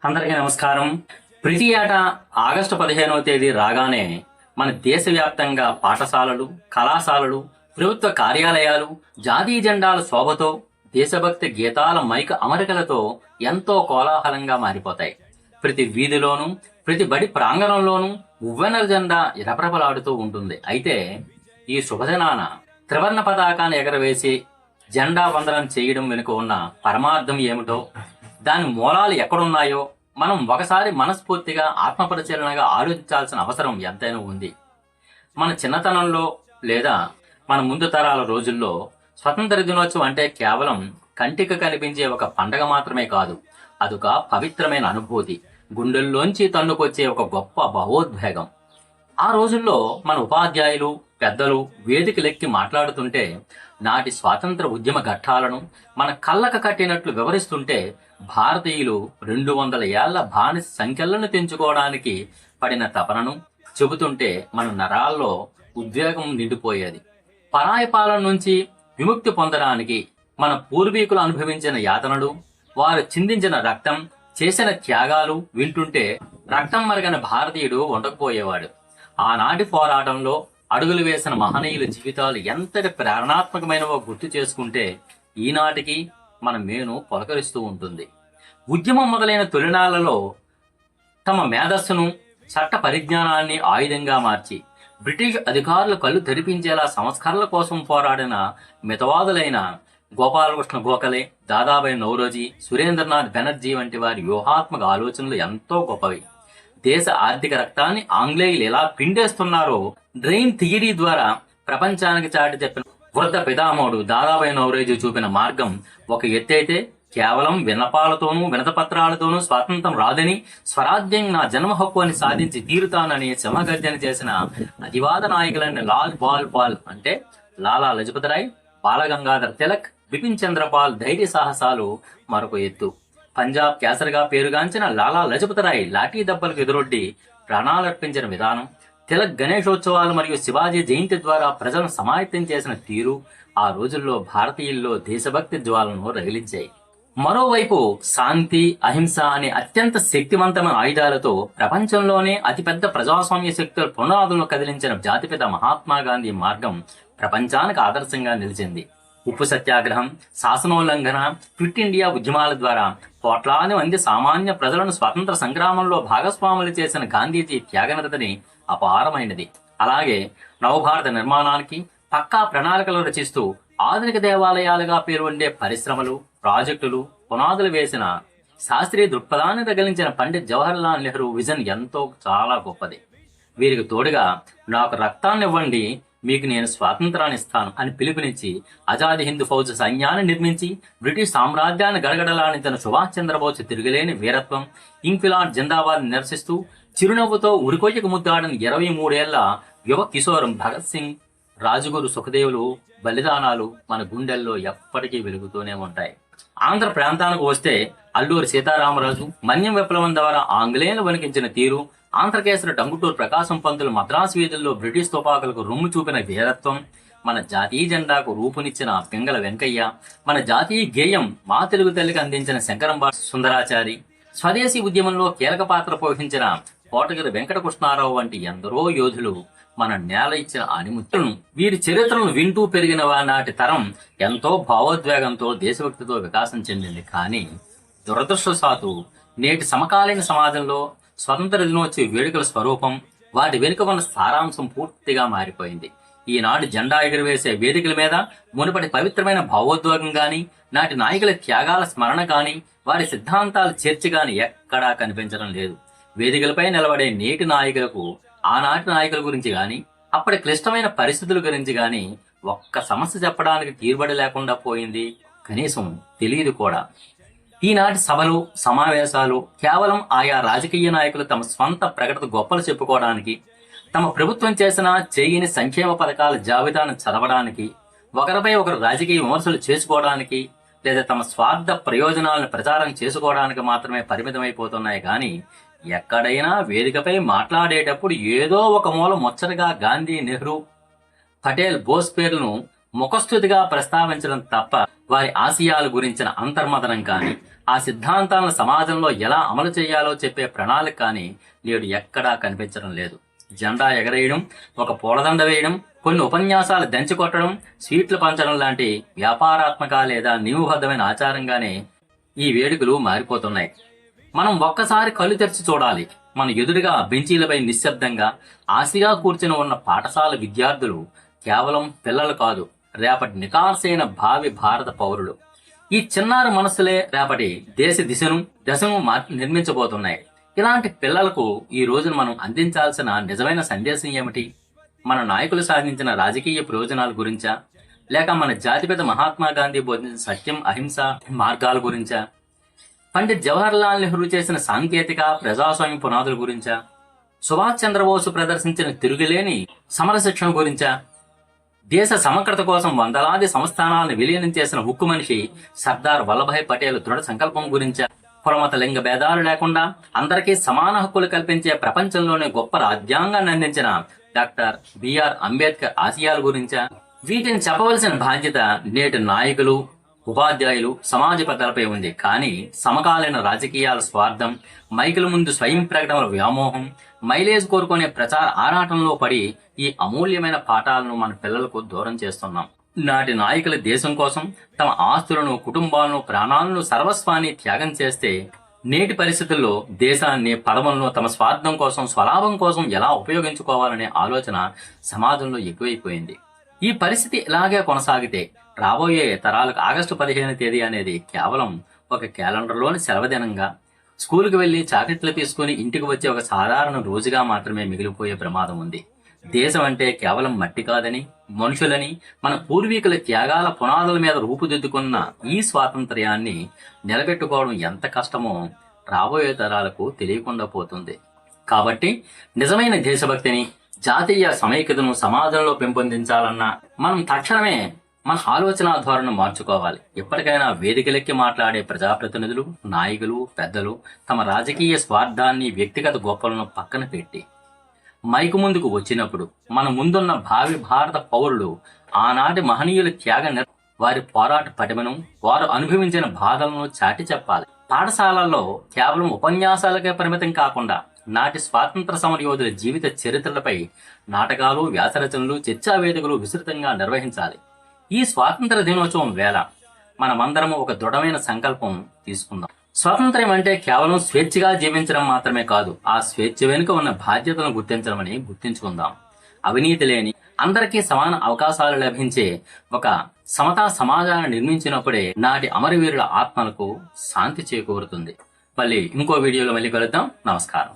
అందరికీ నమస్కారం. ప్రతి ఏటా ఆగస్టు 15వ తేదీ రాగానే మన దేశవ్యాప్తంగా పాఠశాలలు, కళాశాలలు, ప్రభుత్వ కార్యాలయాలు జాతీయ జెండాల శోభతో, దేశభక్తి గీతాల మైక అమరికలతో ఎంతో కోలాహలంగా మారిపోతాయి. ప్రతి వీధిలోనూ, ప్రతి బడి ప్రాంగణంలోనూ ఉవ్వెన్నెల జెండా రెపరెపలాడుతూ ఉంటుంది. అయితే ఈ శుభదినాన త్రివర్ణ పతాకాన్ని ఎగరవేసి జెండా వందనం చేయడం వెనుక ఉన్న పరమార్థం ఏమిటో, దాని మూలాలు ఎక్కడున్నాయో మనం ఒకసారి మనస్ఫూర్తిగా ఆత్మపరిశీలనగా ఆలోచించాల్సిన అవసరం ఎంతైనా ఉంది. మన చిన్నతనంలో లేదా మన ముందు తరాల రోజుల్లో స్వతంత్ర దినోత్సవం అంటే కేవలం కంటికి కనిపించే ఒక పండగ మాత్రమే కాదు, అదొక పవిత్రమైన అనుభూతి, గుండెల్లోంచి తన్నుకొచ్చే ఒక గొప్ప భావోద్వేగం. ఆ రోజుల్లో మన ఉపాధ్యాయులు, పెద్దలు వేదికలెక్కి మాట్లాడుతుంటే, నాటి స్వాతంత్ర ఉద్యమ ఘట్టాలను మన కళ్ళకు కట్టినట్లు వివరిస్తుంటే, భారతీయులు 200 ఏళ్ల బానిస సంఖ్యలను తెంచుకోవడానికి పడిన తపనను చెబుతుంటే మన నరాల్లో ఉద్వేగం నిండిపోయేది. పరాయి పాలన నుంచి విముక్తి పొందడానికి మన పూర్వీకులు అనుభవించిన యాతనలు, వారు చిందించిన రక్తం, చేసిన త్యాగాలు వింటుంటే రక్తం మరగని భారతీయుడు ఉండకపోయేవాడు. ఆనాటి పోరాటంలో అడుగులు వేసిన మహనీయుల జీవితాలు ఎంతటి ప్రేరణాత్మకమైనవో గుర్తు చేసుకుంటే ఈనాటికి మన మేను పొలకరిస్తూ ఉంటుంది. ఉద్యమం మొదలైన తొలినాళ్లలో తమ మేధస్సును, చట్ట పరిజ్ఞానాన్ని ఆయుధంగా మార్చి బ్రిటిష్ అధికారులు కళ్ళు తెరిపించేలా సంస్కరణల కోసం పోరాడిన మితవాదులైన గోపాలకృష్ణ గోఖలే, దాదాబాయి నౌరోజీ, సురేంద్రనాథ్ బెనర్జీ వంటి వారి వ్యూహాత్మక ఆలోచనలు ఎంతో గొప్పవి. దేశ ఆర్థిక రక్తాన్ని ఆంగ్లేయులు ఎలా పిండేస్తున్నారో డ్రెయిన్ థియరీ ద్వారా ప్రపంచానికి చాటి చెప్పిన వృద్ధ పితామహుడు దాదాబాయి నౌరోజీ చూపిన మార్గం ఒక ఎత్తైతే, కేవలం విన్నపాలతోనూ వినతపత్రాలతోనూ స్వాతంత్రం రాదని, స్వరాజ్యం నా జన్మ హక్కు అని సాధించి తీరుతానని సింహగర్జన చేసిన అతివాద నాయకులైన లాల్ బాల్ పాల్ అంటే లాలా లజపతిరాయ్, బాలగంగాధర్ తిలక్, బిపిన్ చంద్రపాల్ ధైర్య సాహసాలు మరొక ఎత్తు. పంజాబ్ కేసరిగా పేరుగాంచిన లాలా లజపతిరాయ్ లాఠీ దెబ్బలకు ఎదురొడ్డి ప్రాణాలర్పించిన విధానం, తిలక్ గణేశోత్సవాలు మరియు శివాజీ జయంతి ద్వారా ప్రజలను సమాయత్తం చేసిన తీరు ఆ రోజుల్లో భారతీయుల్లో దేశభక్తి జ్వాలను రగిలించాయి. మరోవైపు శాంతి, అహింస అనే అత్యంత శక్తివంతమైన ఆయుధాలతో ప్రపంచంలోనే అతిపెద్ద ప్రజాస్వామ్య శక్తుల పునాదులను కదిలించిన జాతిపిత మహాత్మా గాంధీ మార్గం ప్రపంచానికి ఆదర్శంగా నిలిచింది. ఉప్పు సత్యాగ్రహం, శాసనోల్లంఘన, క్విట్ ఇండియా ఉద్యమాల ద్వారా కోట్లాది మంది సామాన్య ప్రజలను స్వాతంత్ర సంగ్రామంలో భాగస్వాములు చేసిన గాంధీజీ త్యాగనిరతని అపారమైనది. అలాగే నవభారత నిర్మాణానికి పక్కా ప్రణాళికలు రచిస్తూ ఆధునిక దేవాలయాలుగా పేరుండే పరిశ్రమలు, ప్రాజెక్టులు పునాదులు వేసిన శాస్త్రీయ దృక్పథాన్ని తగిలించిన పండిత్ జవహర్ లాల్ నెహ్రూ విజన్ ఎంతో చాలా గొప్పది. వీరికి తోడుగా నాకు రక్తాన్ని ఇవ్వండి, మీకు నేను స్వాతంత్రాన్ని ఇస్తాను అని పిలుపునిచ్చి ఆజాద్ హింద్ ఫౌజ్ సైన్యాన్ని నిర్మించి బ్రిటిష్ సామ్రాజ్యాన్ని గడగడలాడించిన సుభాష్ చంద్రబోస్ తిరుగులేని వీరత్వం, ఇంక్విలాబ్ జిందాబాద్ నిరసిస్తూ చిరునవ్వుతో ఉరికొయ్యకు ముద్దాడిన 23 ఏళ్ల యువ కిశోరం భగత్ సింగ్, రాజగురు సుఖదేవులు బలిదానాలు మన గుండెల్లో ఎప్పటికీ వెలుగుతూనే ఉంటాయి. ఆంధ్ర ప్రాంతానికి వస్తే అల్లూరి సీతారామరాజు, మన్యం విప్లవం ద్వారా ఆంగ్లేయులు వణికించిన తీరు, ఆంధ్రకేసరి టంగుటూరు ప్రకాశం పంతులు మద్రాసు వీధుల్లో బ్రిటిష్ తుపాకులకు రొమ్ము చూపిన వీరత్వం, మన జాతీయ జెండాకు రూపునిచ్చిన పింగళ వెంకయ్య, మన జాతీయ గేయం మా తెలుగు తల్లికి అందించిన శంకరంబ సుందరాచారి, స్వదేశీ ఉద్యమంలో కీలక పాత్ర పోషించిన కోటగిరి వెంకట కృష్ణారావు వంటి ఎందరో యోధులు మన నేల ఇచ్చిన ఆణిముత్తులను, వీరి చరిత్రను వింటూ పెరిగిన నాటి తరం ఎంతో భావోద్వేగంతో, దేశభక్తితో వికాసం చెందింది. కానీ దురదృష్టవశాత్తు నేటి సమకాలీన సమాజంలో స్వతంత్ర దినోత్సవ వేడుకల స్వరూపం, వాటి వెనుక ఉన్న సారాంశం పూర్తిగా మారిపోయింది. ఈనాడు జెండా ఎగురవేసే వేదికల మీద మునుపటి పవిత్రమైన భావోద్వేగం గాని, నాటి నాయకుల త్యాగాల స్మరణ గాని, వారి సిద్ధాంతాల చర్చ గాని ఎక్కడా కనిపించడం లేదు. వేదికలపై నిలబడే నేటి నాయకులకు ఆనాటి నాయకుల గురించి గాని, అప్పటి క్లిష్టమైన పరిస్థితుల గురించి గాని ఒక్క సమస్య చెప్పడానికి తీరుబడి లేకుండా పోయింది, కనీసం తెలియదు కూడా. ఈనాటి సభలు, సమావేశాలు కేవలం ఆయా రాజకీయ నాయకులు తమ స్వంత ప్రకటన గొప్పలు చెప్పుకోవడానికి, తమ ప్రభుత్వం చేసిన చేయని సంక్షేమ పథకాల జాబితాను చదవడానికి, ఒకరిపై ఒకరు రాజకీయ విమర్శలు చేసుకోవడానికి, లేదా తమ స్వార్థ ప్రయోజనాలను ప్రచారం చేసుకోవడానికి మాత్రమే పరిమితమైపోతున్నాయి. కానీ ఎక్కడైనా వేదికపై మాట్లాడేటప్పుడు ఏదో ఒక మూల ముచ్చటగా గాంధీ, నెహ్రూ, పటేల్, బోస్ పేర్లను ముఖస్తుతిగా ప్రస్తావించడం తప్ప వారి ఆశయాల గురించిన అంతర్మథనం కానీ ఆ సిద్ధాంతాలను సమాజంలో ఎలా అమలు చేయాలో చెప్పే ప్రణాళిక కానీ నేడు ఎక్కడా కనిపించడం లేదు. జెండా ఎగరేయడం, ఒక పూలదండ వేయడం, కొన్ని ఉపన్యాసాలు దంచికొట్టడం, స్వీట్లు పంచడం లాంటి వ్యాపారాత్మక లేదా నియమబద్ధమైన ఆచారంగానే ఈ వేడుకలు మారిపోతున్నాయి. మనం ఒక్కసారి కళ్ళు తెరిచి చూడాలి. మన ఎదురుగా బెంచీలపై నిశ్శబ్దంగా ఆశగా కూర్చుని ఉన్న పాఠశాల విద్యార్థులు కేవలం పిల్లలు కాదు, రేపటి నికార్సైన భావి భారత పౌరులు. ఈ చిన్నారి మనస్సులే రేపటి దశను నిర్మించబోతున్నాయి. ఇలాంటి పిల్లలకు ఈ రోజున మనం అందించాల్సిన నిజమైన సందేశం ఏమిటి? మన నాయకులు సాధించిన రాజకీయ ప్రయోజనాల గురించా, లేక మన జాతిపిత మహాత్మా గాంధీ బోధించిన సత్యం, అహింస మార్గాల గురించా, పండిత్ జవహర్లాల్ నెహ్రూ చేసిన సాంకేతిక ప్రజాస్వామ్య పునాదుల గురించా, సుభాష్ చంద్రబోసు ప్రదర్శించిన తిరుగులేని సమర శిక్షణ గురించా, దేశ సమగ్రత కోసం వందలాది సంస్థానాలను విలీనం చేసిన ఉక్కు మనిషి సర్దార్ వల్లభాయ్ పటేల్ దృఢ సంకల్పం గురించా, కులమత లింగ భేదాలు లేకుండా అందరికీ సమాన హక్కులు కల్పించే ప్రపంచంలోనే గొప్ప రాజ్యాంగాన్ని అందించిన డాక్టర్ బిఆర్ అంబేద్కర్ ఆశయాల గురించా? వీటిని చెప్పవలసిన బాధ్యత నేటి నాయకులు, ఉపాధ్యాయులు, సమాజ పెద్దలపై ఉంది. కానీ సమకాలీన రాజకీయాల స్వార్థం, మైకుల ముందు స్వయం ప్రకటనల వ్యామోహం, మైలేజ్ కోరుకునే ప్రచార ఆరాటంలో పడి ఈ అమూల్యమైన పాఠాలను మన పిల్లలకు దూరం చేస్తున్నాం. నాటి నాయకులు దేశం కోసం తమ ఆస్తులను, కుటుంబాలను, ప్రాణాలను, సర్వస్వాన్ని త్యాగం చేస్తే నేటి పరిస్థితుల్లో దేశాన్ని, పదవులను తమ స్వార్థం కోసం, స్వలాభం కోసం ఎలా ఉపయోగించుకోవాలనే ఆలోచన సమాజంలో ఎక్కువైపోయింది. ఈ పరిస్థితి ఇలాగే కొనసాగితే రాబోయే తరాలకు ఆగస్టు 15వ తేదీ అనేది కేవలం ఒక క్యాలెండర్లోని సెలవుదినంగా, స్కూల్కి వెళ్లి చాకెట్లు తీసుకుని ఇంటికి వచ్చే ఒక సాధారణ రోజుగా మాత్రమే మిగిలిపోయే ప్రమాదం ఉంది. దేశం అంటే కేవలం మట్టి కాదని, మనుషులని, మన పూర్వీకుల త్యాగాల పునాదుల మీద రూపుదిద్దుకున్న ఈ స్వాతంత్ర్యాన్ని నిలబెట్టుకోవడం ఎంత కష్టమో రాబోయే తరాలకు తెలియకుండా పోతుంది. కాబట్టి నిజమైన దేశభక్తిని, జాతీయ సమైక్యతను సమాజంలో పెంపొందించాలన్నా మనం తక్షణమే మన ఆలోచన ధోరణి మార్చుకోవాలి. ఎప్పటికైనా వేదికలెక్కి మాట్లాడే ప్రజాప్రతినిధులు, నాయకులు, పెద్దలు తమ రాజకీయ స్వార్థాన్ని, వ్యక్తిగత గొప్పలను పక్కన పెట్టి మైకు ముందుకు వచ్చినప్పుడు మన ముందున్న భావి భారత పౌరులు ఆనాటి మహనీయుల వారి పోరాట పటిమను, వారు అనుభవించిన బాధలను చాటి చెప్పాలి. పాఠశాలల్లో కేవలం ఉపన్యాసాలకే పరిమితం కాకుండా నాటి స్వాతంత్ర సమర యోధుల జీవిత చరిత్రలపై నాటకాలు, వ్యాసరచనలు, చర్చా వేదికలు విస్తృతంగా నిర్వహించాలి. ఈ స్వాతంత్ర దినోత్సవం వేళ మనమందరము ఒక దృఢమైన సంకల్పం తీసుకుందాం. స్వాతంత్ర్యం అంటే కేవలం స్వేచ్ఛగా జీవించడం మాత్రమే కాదు, ఆ స్వేచ్ఛ వెనుక ఉన్న బాధ్యతలను గుర్తించుకుందాం. అవినీతి లేని, అందరికీ సమాన అవకాశాలు లభించే ఒక సమతా సమాజాన్ని నిర్మించినప్పుడే నాటి అమరవీరుల ఆత్మలకు శాంతి చేకూరుతుంది. మళ్ళీ ఇంకో వీడియోలో మళ్ళీ కలుద్దాం. నమస్కారం.